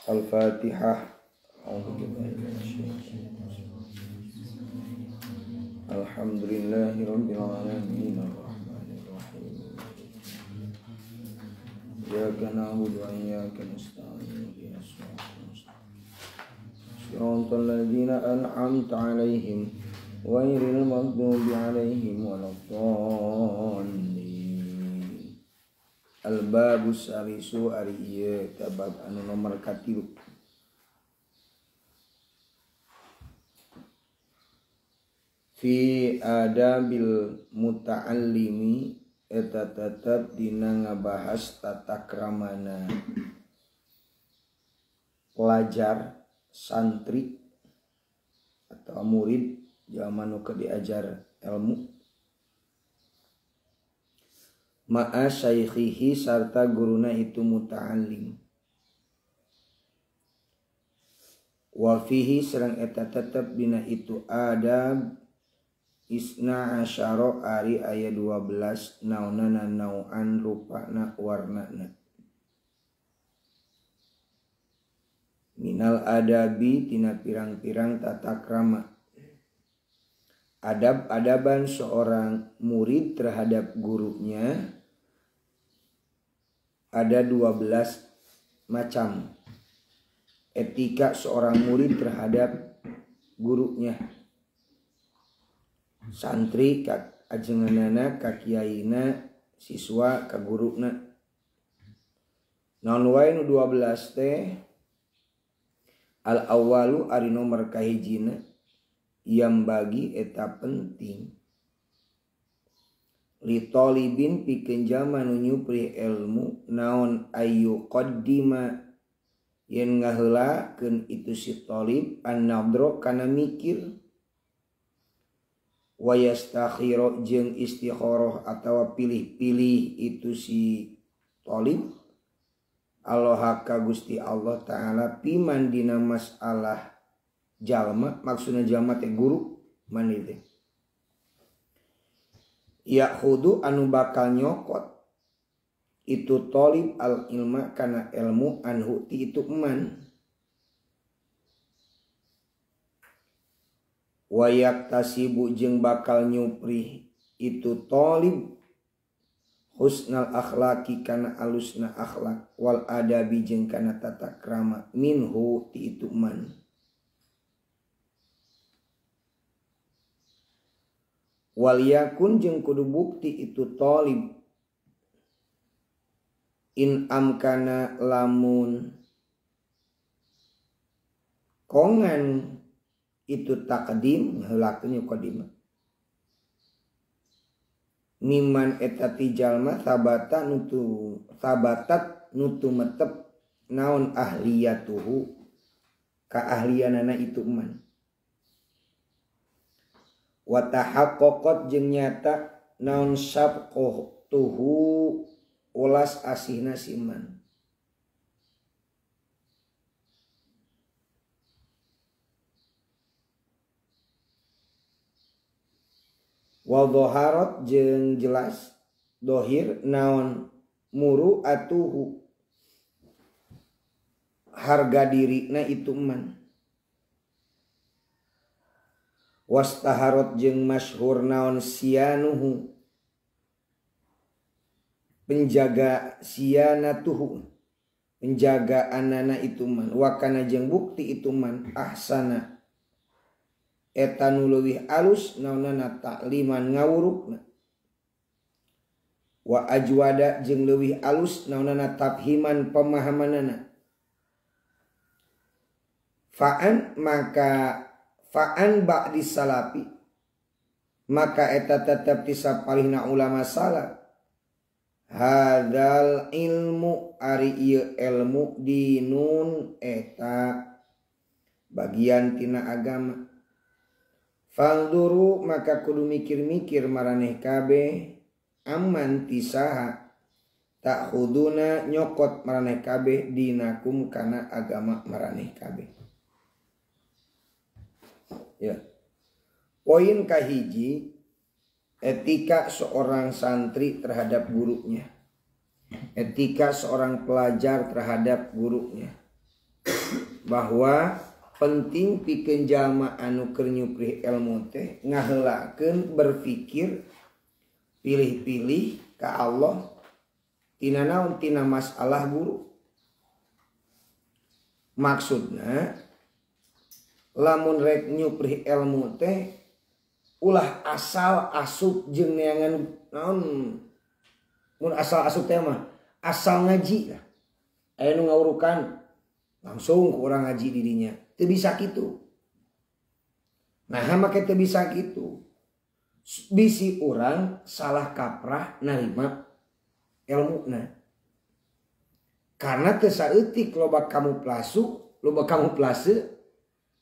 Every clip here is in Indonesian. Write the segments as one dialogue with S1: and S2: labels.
S1: Al-Fatihah. Alhamdulillahirabbil alamin arrahmanir rahim. Iyyaka na'budu wa iyyaka nasta'in. Shiratal ladzina an'amta 'alaihim ghairil maghdubi 'alaihim waladdallin. Al-babus salisu ari ieu tabab anu nomor katilu. Fi adabil muta'allimi eta tetep dina ngabahas tata kramana pelajar santri atau murid jalma nu keur diajar ilmu ma'a syaikhihi sarta guruna itu muta'allim. Wa fihi sareng eta tetep dina itu adab isna asyara ari aya 12 naunana nau'an rupana warnana. Minal adabi tina pirang-pirang tata krama. Adab-adaban seorang murid terhadap gurunya ada 12 macam. Etika seorang murid terhadap gurunya. Santri ka ajenganana, ka kiyaina, siswa ka guruna. Naon wae nu 12 teh al awalu ari nomor kahijina yang bagi eta penting li talibin pikeun jalma nu nyupri ilmu naon ayu qaddima yen ngaheulakeun itu si talib an-nadra kana mikir wa yastakhira jeung istikharah atawa pilih-pilih itu si talib Allah ka Gusti Allah taala piman dina masalah jalma, maksudna jalma teh guru mani teh ya khudu anu bakal nyokot itu talib al ilma kana ilmu anhu ti itu man wayak tasibu jeung bakal nyupri itu talib husnal akhlaki kana alusna akhlak wal adabi jeung kana tata krama minhu ti itu man. Wal yakun jeung kudu bukti itu talib in amkana lamun kongan itu takdim heulakeun qadimah miman eta ti jalma sabatat nutu metep naon ahliyatuhu kaahlianana itu man wa tahaqqaqat jeung nyata naon sabqatuhu ulas asihna siman wa dhaharat jeung jelas dohir naon muru atuhu harga dirina itu man wastaharot jeung masyhur naon sianuhu penjaga sianatuhu penjaga anana itu man wakana jeung bukti itu man ahsana eta nu leuwih alus naonana takliman ngawurukna wa ajwada jeung leuwih alus naonana tafhiman pemahamanana fa'an ba'di salafi maka eta tetep tisapalihna ulama salaf hadal ilmu ari ieu ilmu dinun eta bagian tina agama fangduru maka kudu mikir-mikir maraneh kabeh aman tisaha tak khuduna nyokot maraneh kabeh dinakum kana agama maraneh kabeh. Ya. Poin kahiji etika seorang santri terhadap gurunya. Etika seorang pelajar terhadap gurunya. bahwa penting pikeun jalma anu keur nyuprih ilmu teh ngaheulakeun berpikir pilih-pilih ka Allah tina naon tina masalah guru. Maksudna lamun rek nyuprih ilmu teh ulah asal asup jeung neangan naon. Mun asal asup teh mah asal ngaji lah. Aya nu ngawurukan langsung ke orang ngaji dirinya. Teu bisa kitu. Nah, make teu bisa kitu. Bisi orang salah kaprah narima ilmuna. Karena teu saeutik loba kamuflase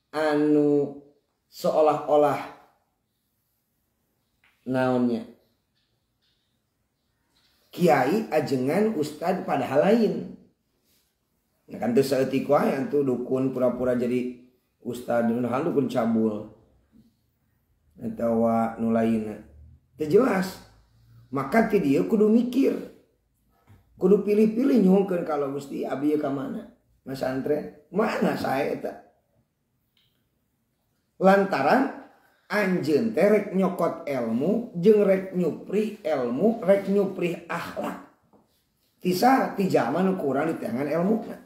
S1: anu seolah-olah naonnya kiai ajengan ustad padahal lain. Nah kan teu saeutik wae antu dukun pura-pura jadi ustad nu dukun cabul atawa nu lainna. Teu jelas. Maka ti dieu kudu mikir. Kudu pilih-pilih nyuhungkeun kalau Gusti abdi ka mana? Masantren. Mana sae eta? Lantaran anjeun teh rek nyokot ilmu jeung rek nyuprih ilmu, rek nyuprih akhlak. Tisa ti jalma nu kurang di tangan ilmuna.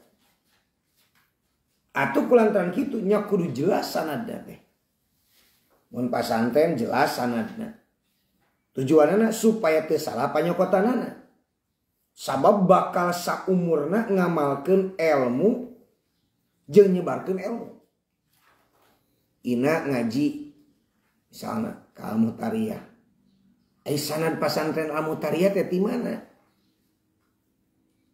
S1: Atuh kulantaran kitu nya kudu jelas sanadna teh. Mun pasantren jelas sanadna. Tujuanna supaya teu salah panyokotanana. Sabab bakal saumurna ngamalkeun ilmu jeung nyebarkeun ilmu. Ina ngaji misalna ka Al-Mutariyah. Sanad pasantren Al-Mutariyah teh di mana?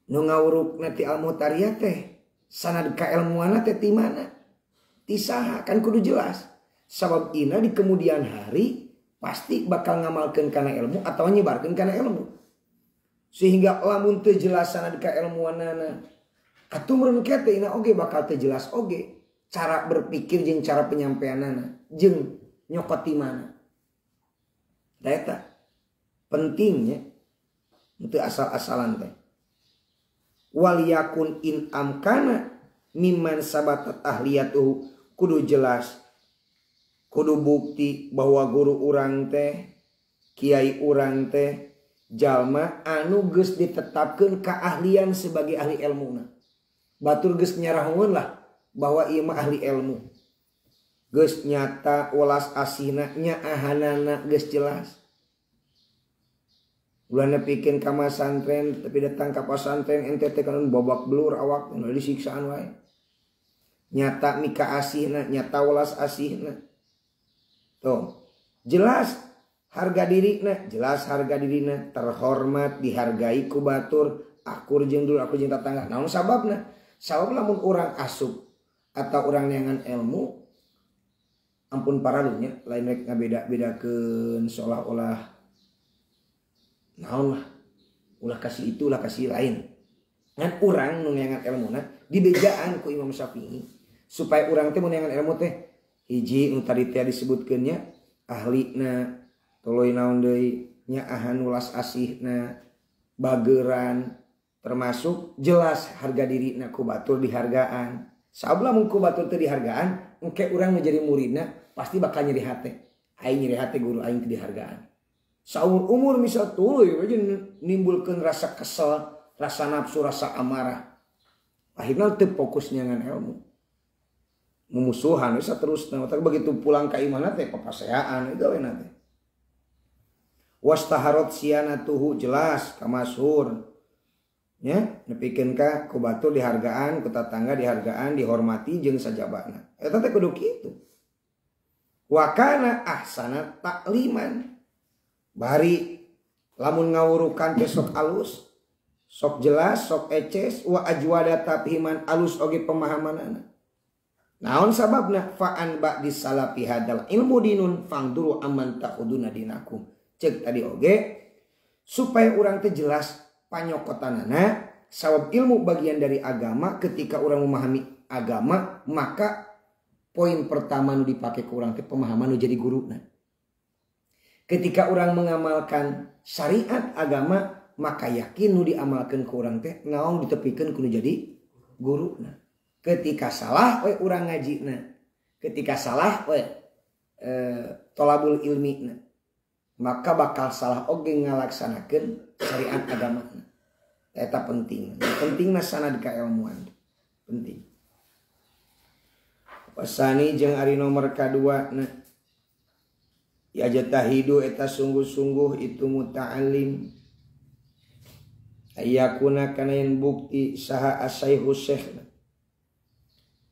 S1: Nu ngawurukna ti Al-Mutariyah teh sanad kailmuanna teh di mana? Ti saha kan kudu jelas. Sabab ina di kemudian hari pasti bakal ngamalkeun kana ilmu atau nyebarkeun kana ilmu. Sehingga lamun teu jelas sanad kailmuanana atuh meureun kete ina oge bakal teu jelas oge cara berpikir jeung cara penyampaianana jeung nyokot di mana. Da eta pentingnya teu asal-asalan teh. Wal yakun in amkana mimman sabatat ahliyatuhu, kudu jelas kudu bukti bahwa guru urang teh kiai urang teh jalma anu geus ditetapkeun keahlian sebagai ahli ilmuna. Batur geus nyarahungeun lah bahwa ieu mah ahli ilmu. Geus nyata welas asihna nya ahanana geus jelas. Ulana pikeun ka masantren tapi datang ka pasantren ente teh kan babak belur awak nu disiksaan wae. Nyata mika asihna, nyata welas asihna. Tuh, jelas harga dirina, jelas harga dirina, terhormat, dihargai ku batur, akur jeung dulur, akur jeung tatangga. Naon sababna? Sabab lamun urang asup atau urang neangan ilmu, ampun paralunya, lain rek ngabeda-bedakeun seolah-olah naon lah, ulah kasih itu, ulah kasih lain. Ngan urang nu neangan ilmuna dibejaan ku Imam Syafi'i supaya urang teh mun neangan ilmu teh hiji nu tadi teh disebutkeunnya ahlina tuluy naon deui nya ahan ulas asihna bageuran termasuk jelas harga dirina ku batur dihargaan. Sabab lamun ku batur teu dihargaan engke urang menjadi muridna pasti bakal nyeri hate. Aing nyeri hate guru aing teu dihargaan. Saumur umur misal tuluy aja nimbulkeun rasa kesel, rasa nafsu, rasa amarah. Akhirna teu fokus nyangan ilmu. Mumusuhan we saterusna. Tapi begitu pulang ka imana teh papaseaan itu we teh. Wastaharot sianatuhu jelas kamasyhur nya nepikeun ka ku batur dihargaan, ku tatangga dihargaan, dihormati jeung sajabana. Eta teh kudu kitu. Wa kana ahsana takliman. Bari lamun ngawurukan teh sok alus, sok jelas, sok eces, wa ajwada tafhiman alus oge pemahamanana. Naon sababna fa'an ba'di salafi hadal ilmu dinun fangduru amman ta'uduna dinakum. Cek tadi oge supaya orang teh jelas panyokotanana sabab ilmu bagian dari agama. Ketika orang memahami agama maka poin pertama nu dipake ke orang teh pemahaman nu jadi guruna. Ketika orang mengamalkan syariat agama maka yakin nu diamalkan ke orang teh naon ditepikeun kudu jadi guruna. ketika salah we urang ngajina, ketika salah we tolabul ilmi, maka bakal salah oge ngalaksanakeun syariat agama. Eta penting. Pentingna sanad ka ilmuan. Penting. Pasani jeung ari nomor kadua na ya jatahidu eta sungguh-sungguh itu muta'allim ayakuna kana yen bukti saha asaihu syekh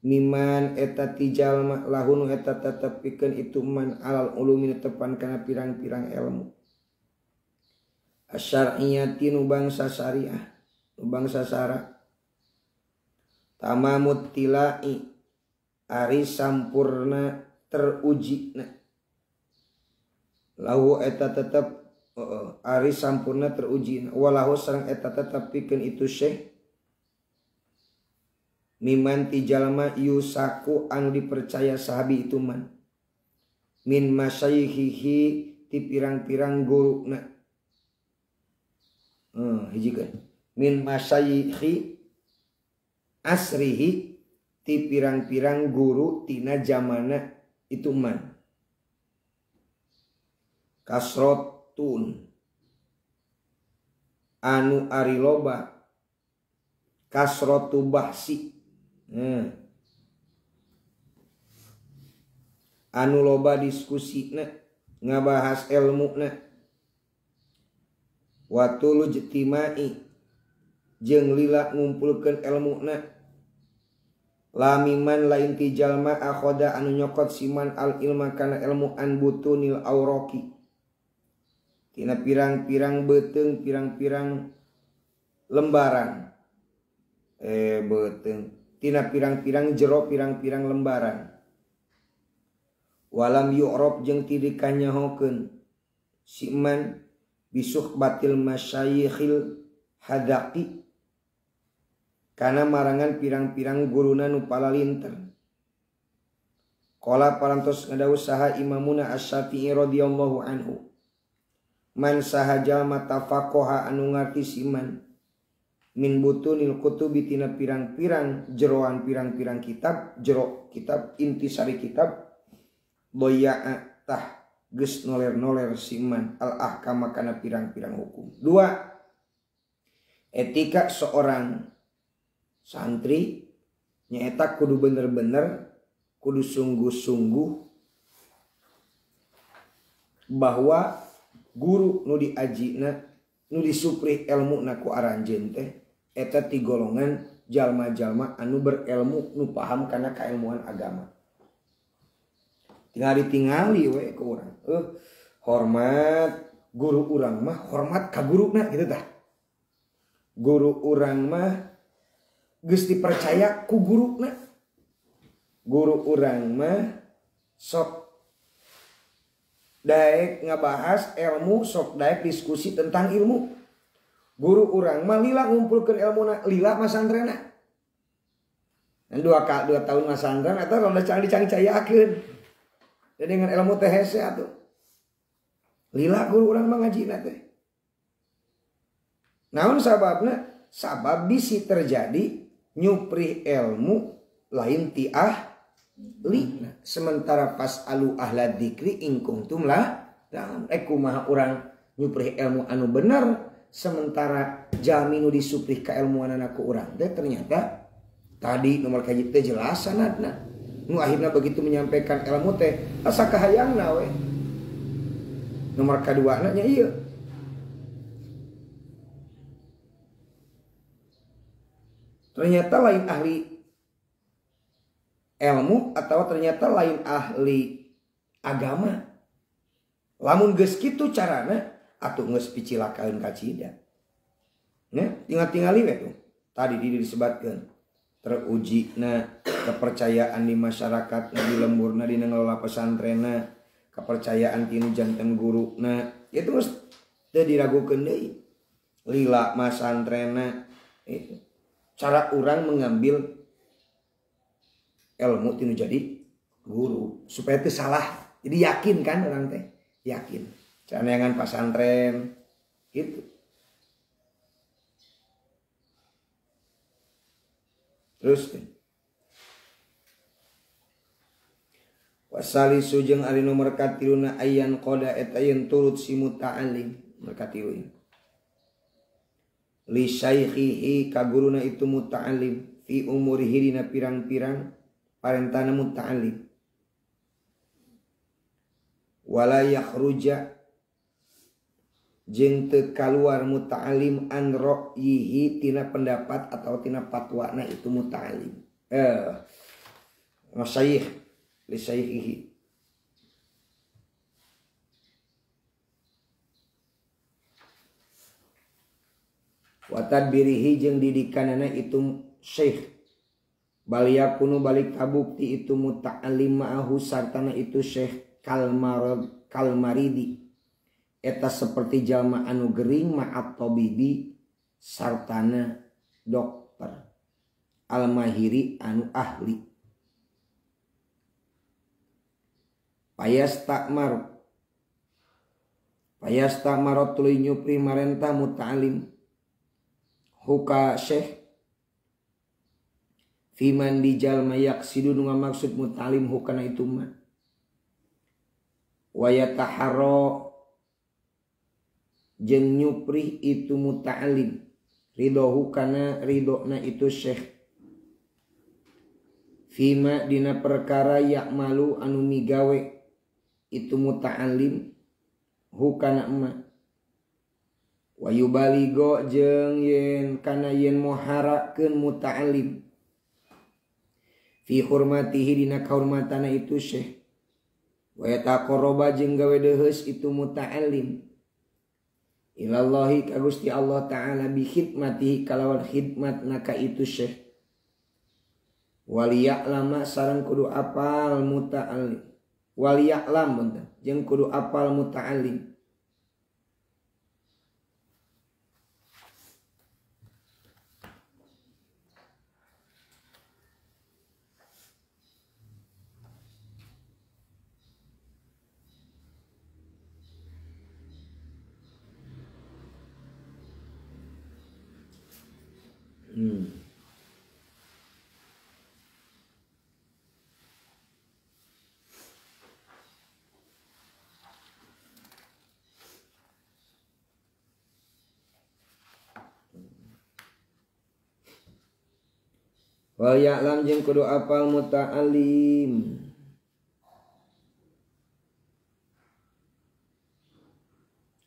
S1: miman eta tijalma lahun eta tetepikeun itu man alal ulumi tepan kana pirang-pirang ilmu asyariyati nu bangsa syariah nu bangsa syara tamamut tilai ari sampurna terujina lahu eta tetep ari sampurna terujina walahu sareng eta tetep pikeun itu syekh miman ti jalma yusaku anu dipercaya sahabi itu man min masyaihihi ti pirang-pirang guruna hijikeun min masyaihi asrihi ti pirang-pirang guru tina zamana itu man kasrotun anu ari loba kasrotu bahsi anu loba diskusina ngabahas ilmuna watul jtimai jeung lila ngumpulkeun ilmuna lamiman lain ti jalma akhoda anu nyokot siman al ilma kana ilmu an butunil auraki tina pirang-pirang beteung pirang-pirang lembaran beteung tina pirang-pirang jero pirang-pirang lembaran walam yu'rab jeung ti dikanyahokeun siman bisuh batil masyayikhil hadaqi kana marangan pirang-pirang guruna nu palalinter. Qala parantos ngadawu saha Imamuna Asy-Syafi'i radhiyallahu anhu. Man sahaja matafaqaha anu ngarti siman min butunil kutubi tina pirang-pirang jeroan pirang-pirang kitab, jero kitab intisari kitab boya'a tah geus noler-noler siman al ahkama kana pirang-pirang hukum. 2. Etika seorang santri nyaeta kudu bener-bener kudu sungguh-sungguh bahwa guru nu diajina nu disupri ilmu na ku aranjeun teh eta ti golongan jalma-jalma anu berilmu nu paham kana kailmuan agama. Tinggal ditingali we ke urang. Hormat guru urang mah hormat ka guruna gitu tah. Guru urang mah geus dipercaya ku guruna. Guru urang mah sok daek ngabahas ilmu, sok daek diskusi tentang ilmu. Guru urang mah lila ngumpulkeun ilmuna, lila masantrena. Dan 2 tahun masantren eta rada dicari-cariakeun. Jadi dengan ilmu teh hese atuh. Lila guru urang mah ngajina teh. Naon sababna? Sabab bisi terjadi nyupri ilmu lain ti ahli. Sementara pas alu ahla dzikri in kuntum lah kumaha urang nyupri ilmu anu bener sementara jaminu disupri ka ilmuanana ku urang teh ternyata tadi nomor kaji teh jelas sanadna nu akhirna begitu menyampaikan ilmu teh asa kahayangna we. Nomor kaduana nya ieu ternyata lain ahli ilmu atau ternyata lain ahli agama. Lamun geus kitu carana atuh geus picilakaeun ka cida. Nya tinggal-tingali we tuh. Tadi disebutkeun terujina kepercayaan di masyarakat di lemburna dina ngelola pesantrenna, kepercayaan tinu janten guruna. Itu geus teu diragukeun deui. Lila masantrenna itu cara orang mengambil ilmu tinu jadi guru supaya itu salah. Jadi yakin kan orang teh, yakin. Caneangan pasantren gitu. Terus Wasalisu jeung ari nomor katiluna ayan qada eta yen turut si muta'allim merkatilu li syaikhihi kaguruna itu muta'allim fi umurihi dina pirang-pirang parentana muta'allim wala yakhruja jeung teu kaluar muta'allim an ra'yihi tina pendapat atau tina fatwana itu muta'allim masyayikh li syaikhihi wa tadbirihi jeung didikanana itu syekh bal yakunu balik kabukti itu muta'allim ma'ahu sartana itu syekh kalmaridi eta seperti jalma anu gering ma'at tabibi sartana dokter al-mahiri anu ahli payastamar tuluy nyupri marenta muta'alim huka syekh fiman dijal mayak sidu nu maksud muta'alim hukana itu mah wayataharro jeung nyupri itu muta'alim ridho kana ridona itu syekh fima dina perkara yakmalu anu migawe itu muta'allim hukana emak wa yubaligo jeung yen kana yen moharakeun muta'allim fi hurmatihi dina kahormatana itu syekh wa yataqarraba jeung gawe deheus itu muta'allim ilallahi ka Gusti Allah taala bi khidmatihi kalawan khidmatna ka itu syekh waliya'lama sareng kudu apal muta'allim waliya'lam jeung kudu apal muta'allim wal ya'lam jeung kudu apal muta'allim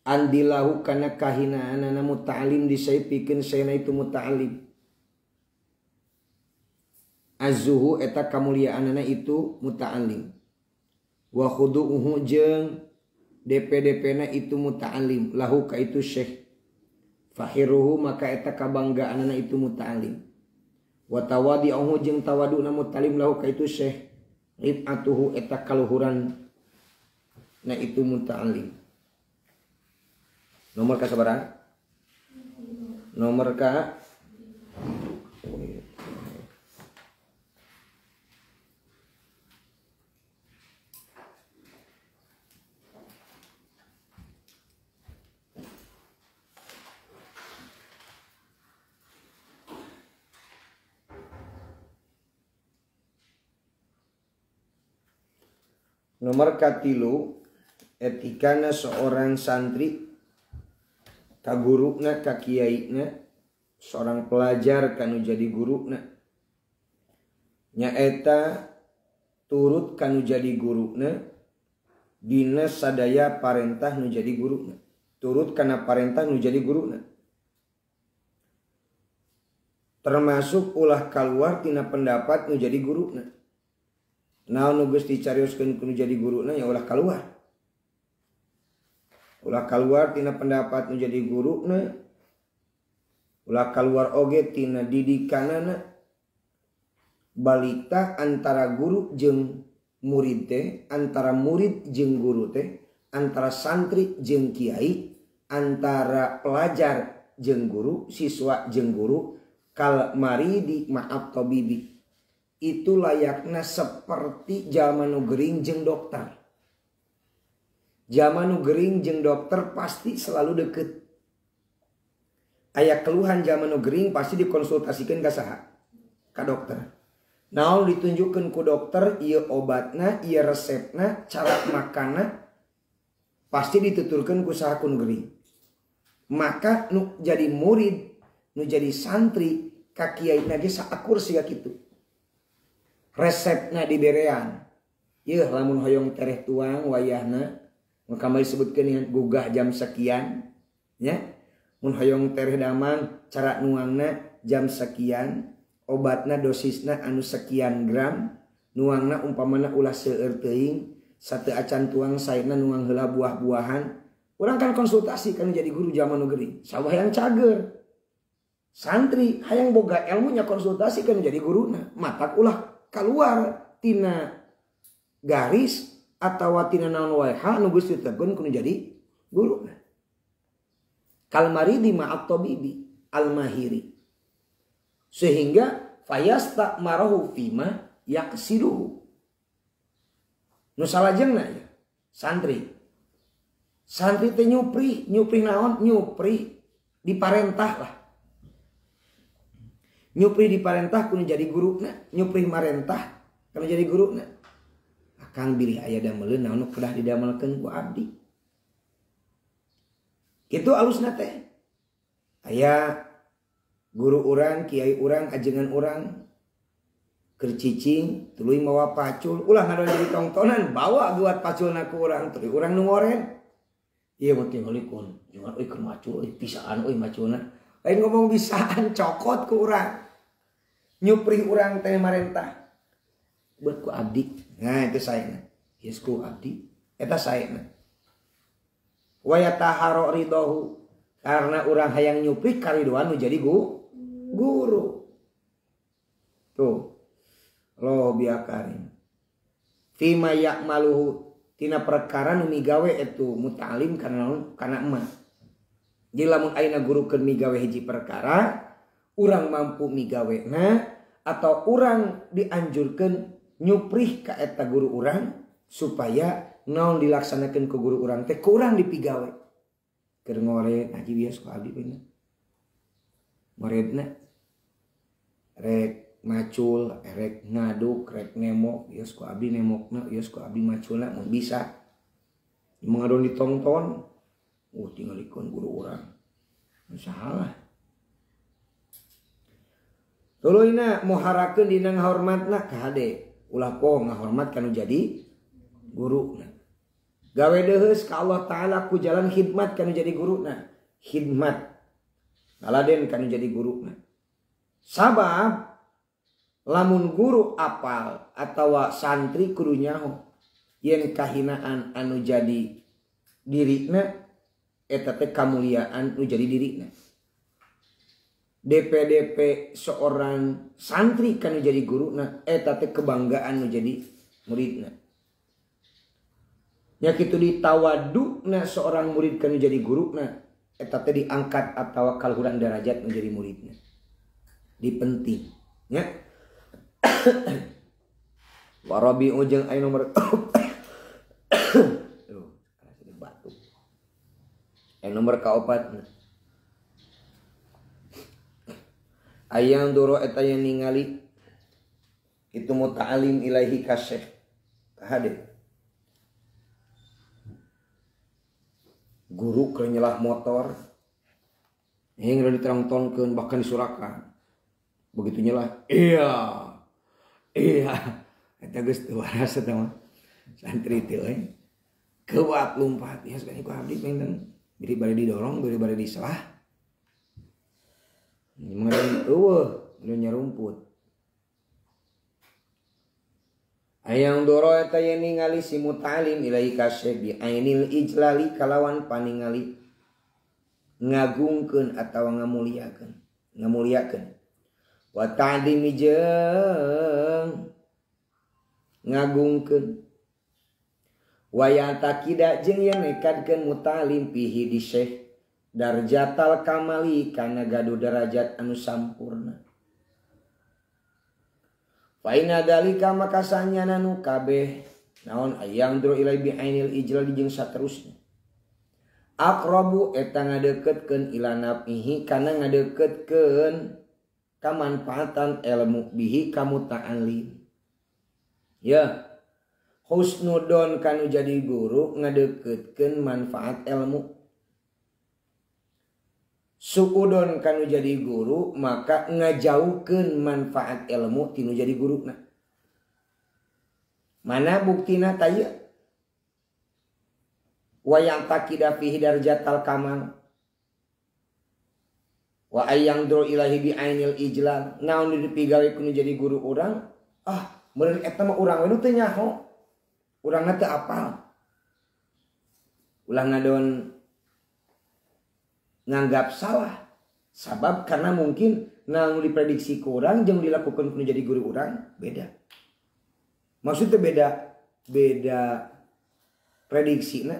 S1: andilahu kana kahinaanana muta'allim disaipikeun sayna itu muta'allim azzuhu eta kamuliaanana itu muta'allim wa khudu'uhu jeung DP-DP-na itu muta'allim lahu ka itu syekh fahiruhu maka eta kabanggaanana itu muta'allim wa tawadi'uhu jeung tawaduna muta'allim lahu ka itu syekh rif'atuhu eta kaluhuran na itu muta'allim nomor ka sabaraha nomor ka nomor katilu etikana seorang santri ka guruna ka kiaina seorang pelajar kanu jadi guruna nyaeta turut kanu jadi guruna dina sadaya parentah nu jadi guruna turut kana parentah nu jadi guruna termasuk ulah kaluar tina pendapat nu jadi guruna naon nu geus dicarioskeun ku nu jadi guruna ya ulah kaluar tina pendapat nu jadi guruna ulah kaluar oge tina didikanana balita antara guru jeung murid teh antara murid jeung guru teh antara santri jeung kiai antara pelajar jeung guru siswa jeung guru kal maridi ma'at tabibi itu layakna seperti jalma nu gering jeung dokter. Jalma nu gering jeung dokter pasti selalu deket. Aya keluhan jalma nu gering pasti dikonsultasikeun ka saha? Ka dokter. naon ditunjukkeun ku dokter ieu obatna ieu resepna cara makanna pasti dituturkeun ku saha kun geuring. Maka nu jadi murid nu jadi santri ka kiai ge saakur siga kitu. Resepna diberean. Ieu lamun hoyong tereh tuang wayahna maka mah disebutkeun gugah jam sekian nya. Mun hoyong tereh damang cara nuangna jam sekian, obatna dosisna anu sekian gram, nuangna umpamana ulah seueur teuing, sateu acan tuang saena nuang heula buah-buahan. Urang kan konsultasi kan jadi guru zaman nu geuring. Sabah yang cager. Santri hayang boga ilmu nya konsultasi kan jadi guruna. Mata ulah keluar tina garis atawa tina naon wae nu geus ditetepkeun kudu jadi guruna. Kalmaridi ma'at tabibi al-mahiri. Sehingga fayasta marahu fima yaksiduhu. Nu salajengna ya santri. Santri teh nyupri naon? Nyupri diparentah lah. Nyupri diparentah kudu jadi guruna, nyupri marentah kudu jadi guruna. Akang bilih aya dameleun naon kedah didamelkeun ku abdi. Kitu alusna teh. Aya guru urang, kiai urang, ajengan urang keur cicing, tuluy mawa pacul, ulah ngadoan jadi tongtonan, bawa buat paculna ku urang, tuluy urang nu ngoren. Iya mah tingali kun, jangan euy keur macul euy pisaan euy maculna. Lain ngomong bisaan cokot ku urang. Nyupri urang teh marentah. Buat ku abdi. Nah itu saena. Yes ku abdi. Eta saena. Wa yataharo ridahu. Karena urang hayang nyupri karidoan nu jadi guru. Tuh. Loh biakarin. Fima yakmaluhu. Tina perkara nu migawe itu muta'alim karena emak. Jadi lamun ayeuna guru keur migawe hiji perkara, urang mampu migawena atau urang dianjurkeun nyuprih ka eta guru urang supaya naon dilaksanakeun ku guru urang teh ku urang dipigawe. Keur ngore ngaji bias ku abdi bener. Muridna rek macul, rek ngaduk, rek nemok, yos ku abdi nemokna, yos ku abdi maculna mun bisa. Mengadon ditonton, tinggalikeun guru urang. Salah. Tuluyna moharakeun dina ngahormatna ka hade. Ulah poho ngahormat kanu jadi guruna. Gawe deheus ka Allah Ta'ala ku jalan khidmat kanu jadi guruna. Khidmat. Ngaladen kanu jadi guruna. Sabab lamun guru apal atawa santri kudu nyaho yen kahinaan anu jadi dirina eta teh kamuliaan nu jadi dirina. DP seorang santri kanu jadi guruna eta teh kebanggaan nu jadi muridna. Nya kitu ditawaduna seorang murid kanu jadi guruna eta teh diangkat atawa kaluhuran derajat menjadi muridna. Dipenting nya. Warabi ujeng ay nomor batuk. Ay nomor kaopat. Ayang doro eta yang ningali itu muta'alim ilaihi kasyekh kahade. Guru keur nyelah motor hingga diterangtonkeun bahkan disurakan. Begitu nyelah iya eta geus teu waras eta mah santri teh euy keuat lumpat ya sekali ku abdi pengen biri bari didorong biri bari diselah mengadon eueuh nya rumput ayang doro eta yen ningali si muta'alim ilai kasyekh bi ainil ijlali kalawan paningali ngagungkeun atawa ngamuliakeun wa ta'dimi jeung ngagungkeun wa yatakida jeung yen nekadkeun muta'alim pihi di syekh darjatal kamali kana gaduh derajat anu sampurna. Fa inna dalika maka sanyana nu kabeh naon ayang dro ilai bi ainil ijlal jeung saterusna. Aqrabu eta ngadeukeutkeun ila nafihi kana ngadeukeutkeun kamanfaatan ilmu bihi kamu ta'alim. Ya, husnudon kanu jadi guru ngadeketkeun manfaat ilmu. Suudon kanu jadi guru maka ngajauhkeun manfaat ilmu tinu jadi guruna. Mana buktina taya? Wa yang takida fihi darjatal kamal. Wa ayang dro ilahi bi ainil ijlal. Naon dipigawe kunu jadi guru urang? Meureun eta mah urang we nu teu nyaho. Urangna teu apal. Ulah ngadon nganggap salah. Sabab karena mungkin naon diprediksi ku urang jeung dilakukan kunu jadi guru urang beda. Maksudnya beda prediksina,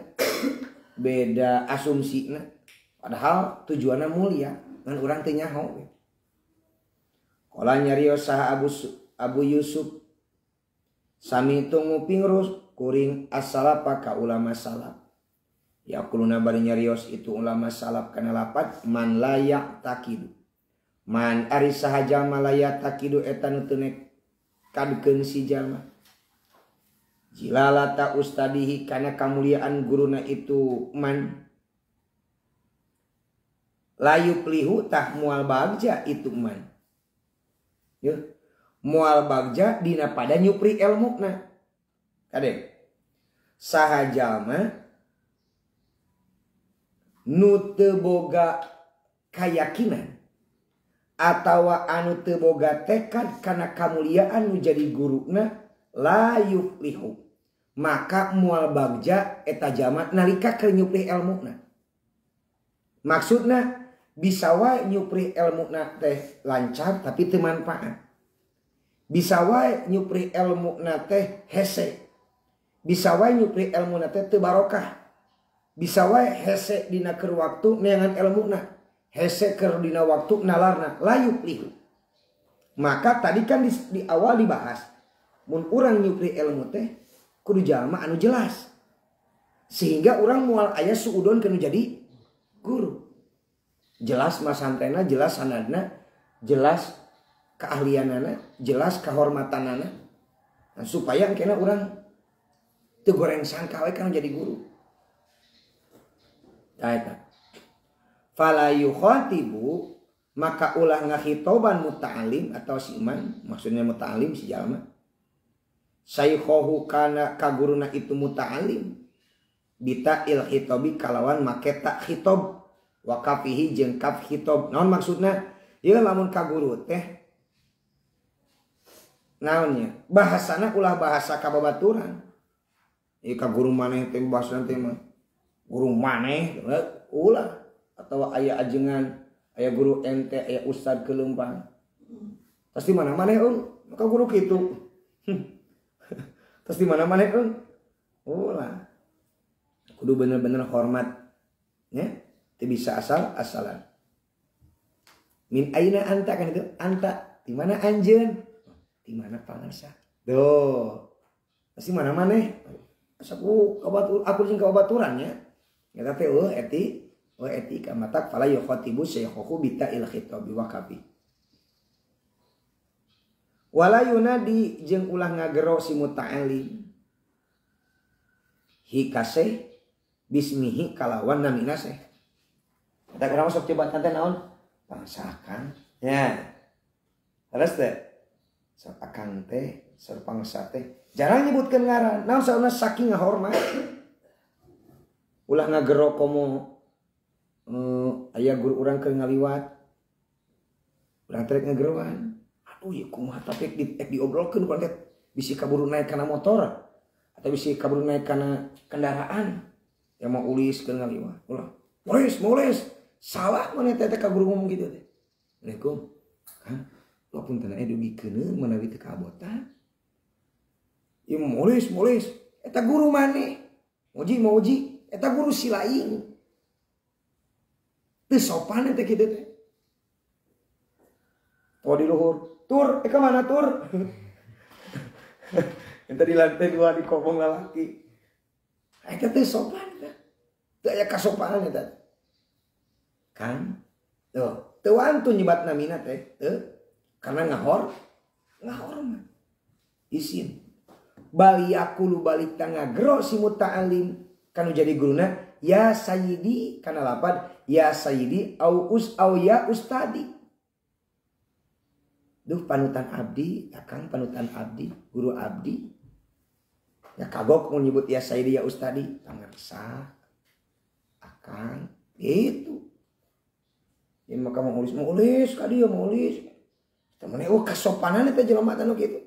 S1: beda asumsina. Padahal tujuannya mulia, ngan urang teu nyaho. Qala nyarios saha Abu Yusuf sami tu nguping kuring as-salaf ka ulama salaf. Yaquluna bari nyarios itu ulama salaf kana lapat man layak takidu. Man ari saha jalma layak takidu eta nu teu nekadkeun si jalma. Jilalata ustadihi kana kamuliaan guruna itu man layu plihu tah mual bagja itu man. Ya. Mual bagja dina pada nyupri ilmuna. Kade. Saha jalma nu teu boga kayakinan atawa anu teu boga tekad kana kamuliaan nu jadi guruna la yuflihu maka mual bagja eta jalma nalika keur nyupri ilmuna. Maksudna bisa wae nyupri ilmuna teh lancar tapi teu manfaat. Bisa wae nyupri ilmuna teh hese. Bisa wae nyupri ilmuna teh teu barokah. Bisa wae hese dina keur waktu neangan ilmuna. Hese keur dina waktu nalarna la yuflihu. Maka tadi kan di awal dibahas mun urang nyupri ilmu teh kudu jalma anu jelas. Sehingga urang moal aya suudon kanu jadi guru. Jelas masantena, jelas sanadna, jelas keahlianana, jelas kehormatanana. Nah, supaya engkena urang teu goreng sangka we kanu jadi guru. Tah eta. Fala yukhatibu maka ulah ngahitoban muta'alim atau si iman, maksudnya muta'alim si jalma. Saykhohu kana kaguruna itu muta'alim bita il khitobi kalawan make tak khitob wa kafihi jeung kaf khitob. Naon maksudna? Ieu lamun kaguru teh naonnya? Bahasana ulah bahasa kababaturan. Ieu kaguru maneh teh bahasana teh mah guru maneh ulah atawa aya ajengan, aya guru ente, aya ustad keleumpang. Pasti mana maneh maka guru kitu. Terus di mana mana kan? Ulah. Kudu bener-bener hormat. Ya, teu bisa asal-asalan. Min aina anta kan itu? Anta, di mana anjeun? Di mana pangarsa? Duh. Pasti mana maneh? Asaku kabatur aku jeung kabaturan ya. Eta teh etika matak fala yukhatibu saykhuhu bita'il khitabi wa kafi. Wala yunadi jeung ulah ngagero si muta'alim hikaseh bismihi kalawan namina seh. Eta kurang sok coba tante naon? Pangsakan. Ya. Terus teh sok akang teh, sok pangsa teh. Jarang nyebutkeun ngaran. Naon sauna saking ngahormat. Ulah ngagero komo aya guru urang keur ngaliwat. Urang teh ngageroan. Ya kumaha tapi diobrolkeun ku bisi kaburu naik kana motor atau bisi kaburu naik kana kendaraan yang mau ulis ke ngaliwat. Ulah. Moles. Salah mana teh kaburu ngomong gitu teh. Assalamualaikum. Hah? Walaupun tanah dugikeun menawi teu kabotan. Ieu moles. Eta guru maneh. Moji. Eta guru si lain. Teu sopan teh kitu teh. Oh di luhur. Tur, mana tur? Yang di lantai 2 di kobong lalaki. Eta teh sopan teh. Teu aya kasopanan eta. Kan? Tuh, teu wantun nyebat namina teh. Teu karena ngahormat isin bali yakulu balik ngagero si muta'alim kanu jadi guruna ya sayyidi kana lapad ya sayyidi au ya ustadi. Duh panutan abdi, akang panutan abdi, guru abdi. Ya kagok mau nyebut ya sayyidi ya ustadi, pangarsa. Akang itu. Ya maka mau ulis ka dieu mau ulis. Temen kasopanan eta jelema tanu kitu.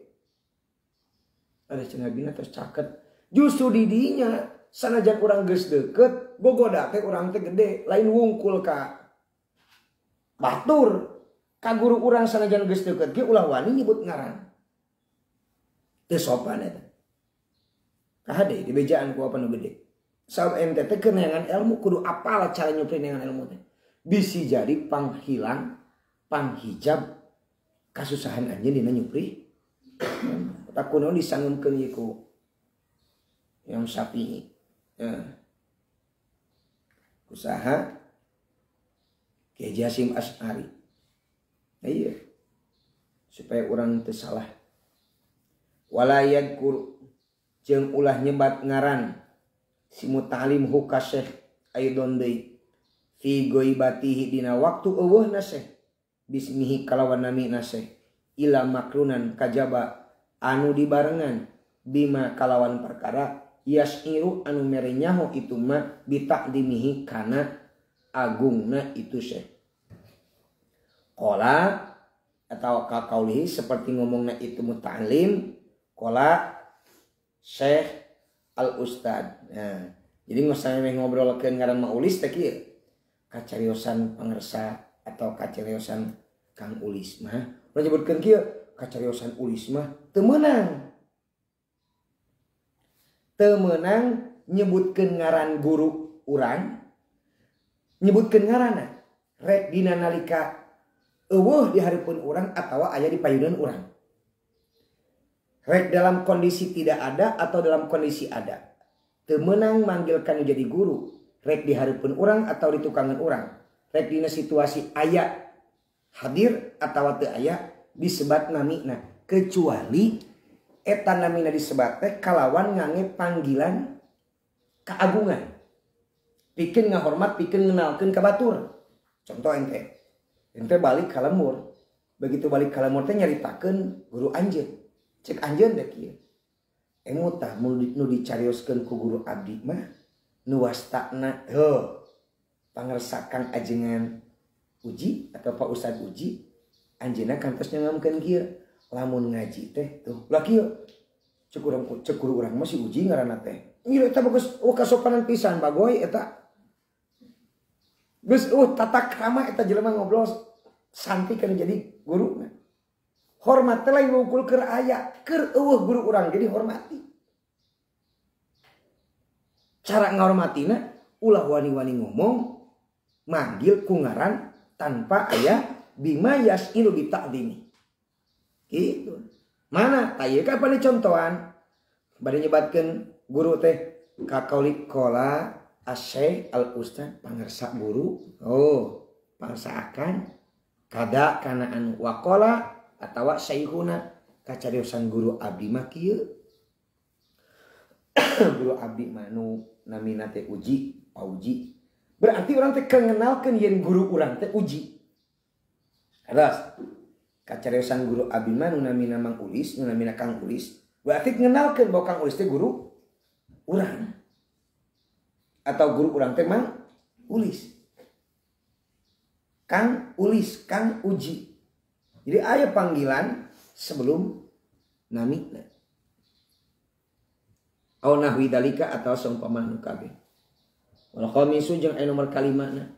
S1: Ada cenah bina terus caket. Justru di dinya sanajan urang geus deukeut, bogoda teh urang teh gede, lain wungkul ka batur. Ka guru urang sanajan geus deukeut ge ulah wani nyebut ngaran. Teu sopan eta. Kahade di bejaan ku apa nu gede. Sabab ente teh keneangan ilmu kudu apal cara nyupri neangan ilmu teh. Bisi jadi panghilang, panghijab kasusahan anjeun dina nyupri. Tak kuno disanggungkeun ieu ku yang Syafi'i. Usaha Kiai Hasyim Asy'ari. Iya. Supaya orang teu salah. Wala yadkur jeung ulah nyebat ngaran si muta'alim hu ka syekh aidon deui fi ghaibatihi dina waktu eueuhna syekh bismihi kalawan namina syekh ila makrunan kajaba anu dibarengan bima kalawan perkara yas'iru anu mere nyaho itu mah bitaqdimihi kana agungna itu syekh. Qala atau kaulihi seperti ngomongna itu muta'alim qala syekh al ustad. Nah, jadi ngosanya ngobrolkeun ngaran maulis teh kieu kacariosan pangersa atau kacariosan Kang Ulis mah urang nyebutkeun kieu kacariosan Ulis mah teu meunang nyebutkeun ngaran guru urang nyebutkeun ngaranna rek dina nalika eueuh di hareupeun urang atawa aya di payunan urang rek dalam kondisi tidak ada atau dalam kondisi ada teu meunang manggilkan jadi guru rek di hareupeun urang atau di tukangan urang rek dina situasi aya hadir atawa teu aya disebat namina kecuali eta namina disebat teh kalawan ngangge panggilan keagungan pikeun ngahormat pikeun ngenalkeun ka batur. Contoh ente balik ka lemur begitu balik ka lemur teh nyaritakeun guru anjeun cek anjeun teh kieu emu tah nu dicarioskeun ku guru abdi mah nu wastana heuh pangarsa Kang ajengan Uji atau Pak Ustad Uji anjeunna kantos nyangamkeun kieu lamun ngaji teh tuh lah kieu cek guru urang mah si Uji ngaranna teh ieu eta bagus kasopanan pisan bagoy eta geus tata krama eta jelema ngobrol santai kana jadi guru hormat teh lain ngungkul keur aya keur eueuh guru urang jadi hormati cara ngahormatina ulah wani-wani ngomong manggil ku ngaran tanpa aya bima yas'ilu bita'dimi gitu. Mana tah ieu kapan dicontohan bade nyebatkeun guru teh ka qauli qala asy al ustad pangarsa guru pangarsa akan kada kana anu waqala atawa syaihuna kacariosan guru abdi mah kieu guru abdi mah nu namina teh Uji Pauji berarti orang teh kengenalkeun yen guru urang teh Uji. Terus kacariosan guru abdi mah nu namina Mang Ulis, nu namina Kang Ulis. Berarti kenalkeun bahwa Kang Ulis teh guru urang. Atau guru urang teh Mang Ulis. Kang Ulis, Kang Uji. Jadi aya panggilan sebelum namina. Au nahwi dalika atau seumpamana kabeh. Wal khamisu jeung aya nomor kalimatna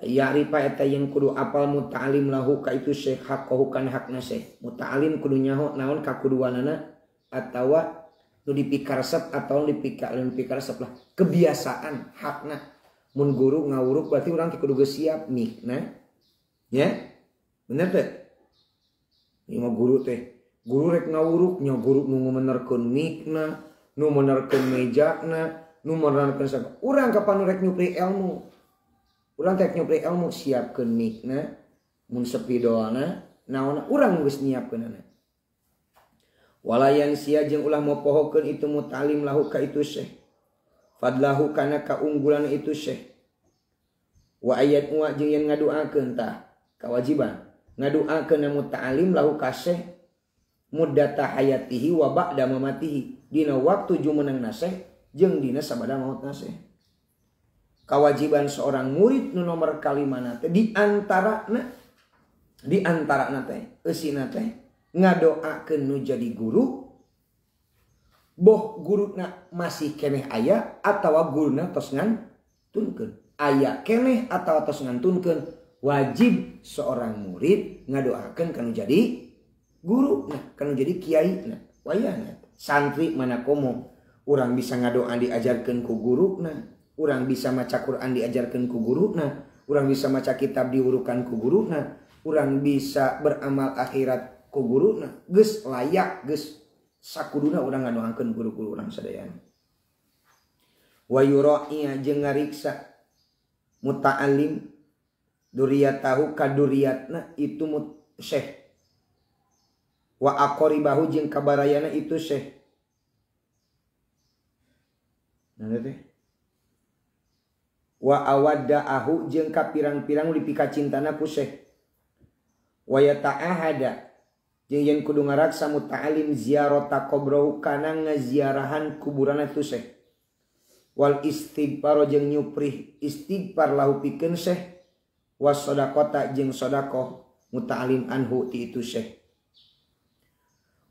S1: ya'rifa eta yang kudu apal muta'alim lahu ka itu syekh haqqahu kan hakna syekh muta'alim kudu nyaho naon kakuduanana atawa nu dipikaresep atau dipikaresep lah kebiasaan hakna mun guru ngawuruk berarti urang teh kudu geus siap mikna ya bener teh ieu mah guru teh guru rek ngawuruk nya guru nu menerkeun mikna nu menerkeun mejana nu menerangkeun sabab urang kapan rek nyupri ilmu urang teh nyupri ilmu siapkeun mikna mun sepidolna naon urang geus nyiapkeunana. Walayan sia jeung ulah mopohokeun itu muta'alim lahu ka itu syekh fadlahu kana kaunggulan itu syekh wa ayat wa jeung yen ngadoakeun tah kewajiban ngadoakeun muta'alim lahu ka syekh muddata hayatihi wa ba'da mamatihi dina waktu jumenengna syekh jeung dina sabada mautna syekh. Kewajiban seorang murid nu nomor kalimana teh di antarana teh eusina teh ngadoakeun nu jadi guru boh guruna masih keneh aya atawa guruna tos ngantunkeun aya keneh atawa tos ngantunkeun wajib seorang murid ngadoakeun kanu jadi guru kanu jadi kiai wayahna santri mana komo urang bisa ngadoa diajarkeun ku guruna urang bisa maca Quran diajarkeun ku guruna urang bisa maca kitab diurukan ku guruna urang bisa beramal akhirat ku guruna geus layak geus sakuduna urang ngadoakeun guru-guru urang sadayana. Wa yura'iya jeung ngariksa muta'allim duriyatahu kaduriyatna itu syekh wa aqribahu jeung kabarayana itu syekh. Nah teh wa awadda'ahu jeung ka pirang-pirang lipika cintana ku syekh wa yata'ahada jeung yen kudu ngaraksa muta'alim ziarata qabrahu kana ngaziarahan kuburan itu syekh wal istighfar jeung nyuprih istighfar lahu pikeun syekh was shadaqata jeung sedekah muta'alim anhu ti itu syekh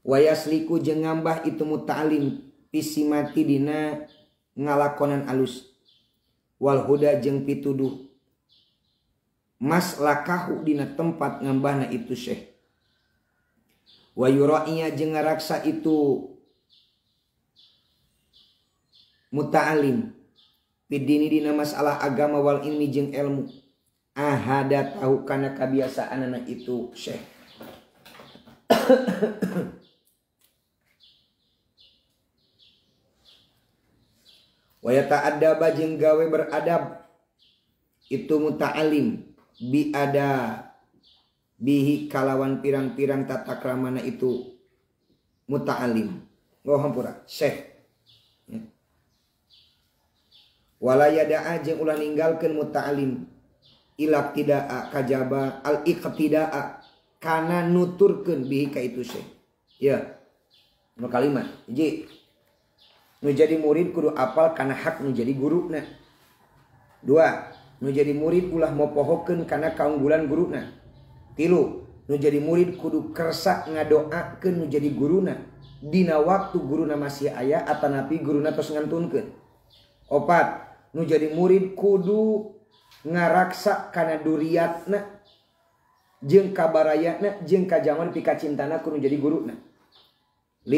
S1: wa yasliku jeung ngambah itu muta'alim pisimati dina ngalakonan alus wal huda jeung pituduh maslakahu dina tempat ngambahna itu syekh wa yura'iya jeung ngaraksa itu muta'alim bidini dina masalah agama wal ilmi jeung ilmu ahada tahu kana kabiasaanana itu syekh. Wa yata'addaba jeung gawe beradab itu muta'alim bi ada bihi kalawan pirang-pirang tata kramana itu muta'alim. Oh hampura syekh. Wala yada'a jeung ulah ninggalkeun muta'alim ilak tida'a kajaba al iqtida'a kana nuturkeun bihi ka itu syekh. Ya. Nu kalimat hiji nu jadi murid kudu apal kana hak nu jadi guruna. Dua, nu jadi murid ulah mopohokeun kana kaunggulan guruna. Tilu, nu jadi murid kudu kersa ngadoakeun nu jadi guruna dina waktu guruna masih aya atanapi guruna tos ngantunkeun. Opat, nu jadi murid kudu ngaraksa kana duriyatna jeung kabarayana jeung kajaman pika cintana kudu jadi guruna. 5,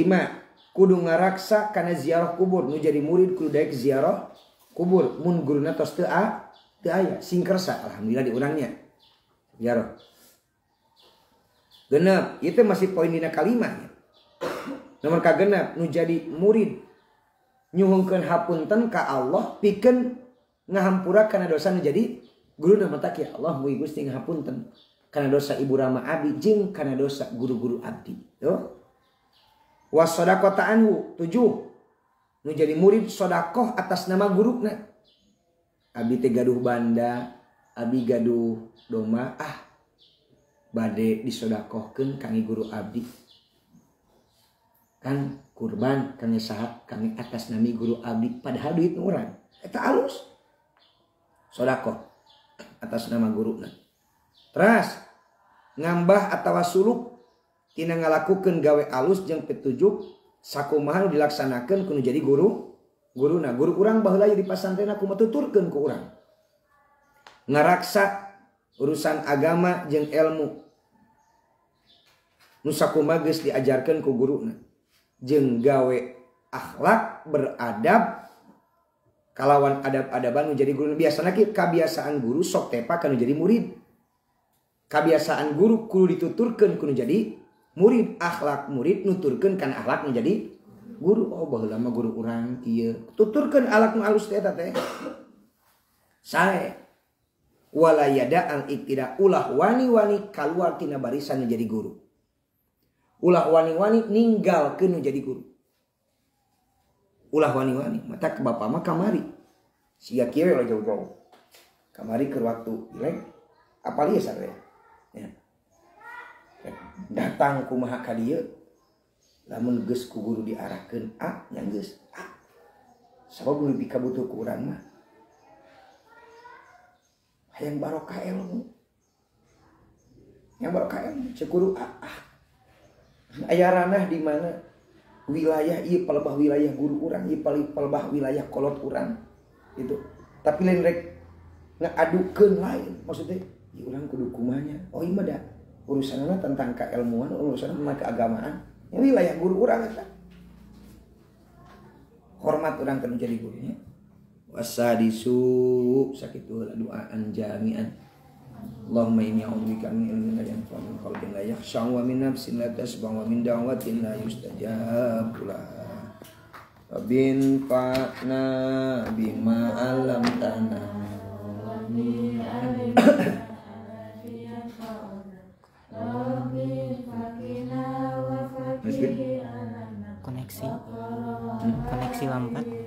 S1: kudu ngaraksa kana ziarah kubur. Nu jadi murid kudu daek ziarah kubur mun guruna tos teu aya sing kersa alhamdulillah diurangnya ziarah. Genep, itu masih poin dina kalimat. Nomor kagenep, nu jadi murid nyuhungkeun hapunten ka Allah pikeun ngahampura kana dosa nu jadi guruna mata kieu Allah mugi Gusti ngahapunten kana dosa ibu rama abdi jeung kana dosa guru-guru abdi. Yo. Was shadaqata anhu 7. Nu jadi murid sedekah atas nama guruna. Abdi teh gaduh banda, abdi gaduh domba, bade disodakohkeun kangge guru abdi kan kurban kangge saha kangge atas nami guru abdi padahal duit urang eta alus sodakoh atas nama guruna. Terus ngambah atawa suluk tina ngalakukeun gawe alus jeung petunjuk sakumaha nu dilaksanakeun kudu jadi guruna. Guru urang baheula di pasantren kumaha tuturkeun ku urang ngaraksa urusan agama jeung ilmu nu sakumaha geus diajarkeun ku guruna jeung gawe akhlak beradab kalawan adab-adaban nu jadi guru. Biasana kebiasaan guru sok tepa kanu jadi murid. Kebiasaan guru kudu dituturkeun kudu jadi murid. Akhlak murid nuturkeun kana akhlak nu jadi guru. Oh baheula mah guru urang ieu tuturkeun akhlak nu alus teh eta teh sae wala yada al iktida ulah wani-wani kaluar tina barisan jadi guru. Ulah wani-wani ninggalkeun jadi guru. Ulah wani-wani mata ke bapak mah kamari. Siga kieu we jauh-jauh. Kamari keur waktu pilek apal ieu sareng. Ya. Datang kumaha ka dieu. Lamun geus ku guru diarahkeun nya geus sabab lebih kabutuh ku urang mah hayang barokah ilmu yang barokah ilmu cek guru aya ranah di mana wilayah ieu palebah wilayah guru urang ieu palebah wilayah kolot urang gitu tapi lain rek ngadukeun lain maksudnya ieu urang kudu kumanya oh ieu mah da urusanna tentang kailmuan urusanna tentang keagamaan ya wilayah guru urang eta hormat urang keur jadi gurunya wasadisu sakitu doaan jami'an Allahumma inni a'udzubika min ilmin la yanfa' min qalbin la yakhsha' wa min nafsin la tasba' wa min da'watin la yustajab laha Rabbin fa'na bima 'allamtana
S2: koneksi lambat